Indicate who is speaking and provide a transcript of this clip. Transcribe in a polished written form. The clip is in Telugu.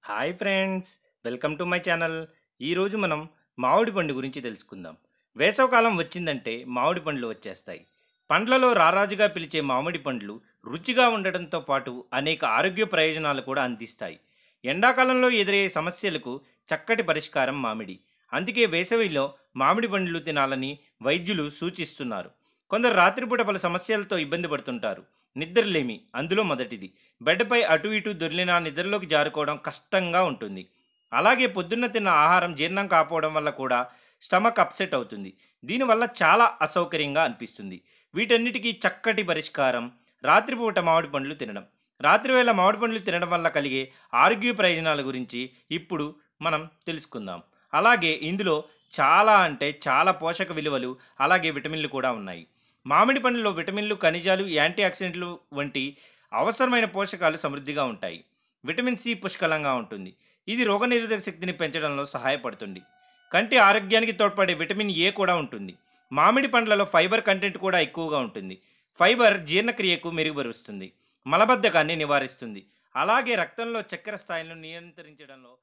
Speaker 1: Hi friends, welcome to my channel. ఈరోజు మనం మామిడి పండు గురించి తెలుసుకుందాం. వేసవకాలం వచ్చిందంటే మామిడి పండ్లు వచ్చేస్తాయి. పండ్లలో రారాజుగా పిలిచే మామిడి పండ్లు రుచిగా ఉండడంతో పాటు అనేక ఆరోగ్య ప్రయోజనాలు కూడా అందిస్తాయి. ఎండాకాలంలో ఎదురయ్యే సమస్యలకు చక్కటి పరిష్కారం మామిడి. అందుకే వేసవిలో మామిడి పండ్లు తినాలని వైద్యులు సూచిస్తున్నారు. కొందరు రాత్రిపూట పలు సమస్యలతో ఇబ్బంది పడుతుంటారు. నిద్రలేమి అందులో మొదటిది. బెడ్పై అటు ఇటు దొర్లినా నిద్రలోకి జారుకోవడం కష్టంగా ఉంటుంది. అలాగే పొద్దున్న తిన్న ఆహారం జీర్ణం కాకపోవడం వల్ల కూడా స్టమక్ అప్సెట్ అవుతుంది. దీనివల్ల చాలా అసౌకర్యంగా అనిపిస్తుంది. వీటన్నిటికీ చక్కటి పరిష్కారం రాత్రిపూట మామిడి పండ్లు తినడం. రాత్రివేళ మామిడి పండ్లు తినడం వల్ల కలిగే ఆరోగ్య ప్రయోజనాల గురించి ఇప్పుడు మనం తెలుసుకుందాం. అలాగే ఇందులో చాలా అంటే చాలా పోషక విలువలు అలాగే విటమిన్లు కూడా ఉన్నాయి. మామిడి పండ్లలో విటమిన్లు, ఖనిజాలు, యాంటీ ఆక్సిడెంట్లు వంటి అవసరమైన పోషకాలు సమృద్ధిగా ఉంటాయి. విటమిన్ సి పుష్కలంగా ఉంటుంది. ఇది రోగనిరోధక శక్తిని పెంచడంలో సహాయపడుతుంది. కంటి ఆరోగ్యానికి తోడ్పడే విటమిన్ ఏ కూడా ఉంటుంది. మామిడి పండ్లలో ఫైబర్ కంటెంట్ కూడా ఎక్కువగా ఉంటుంది. ఫైబర్ జీర్ణక్రియకు మెరుగుపరుస్తుంది, మలబద్ధకాన్ని నివారిస్తుంది. అలాగే రక్తంలో చక్కెర స్థాయిలను నియంత్రించడంలో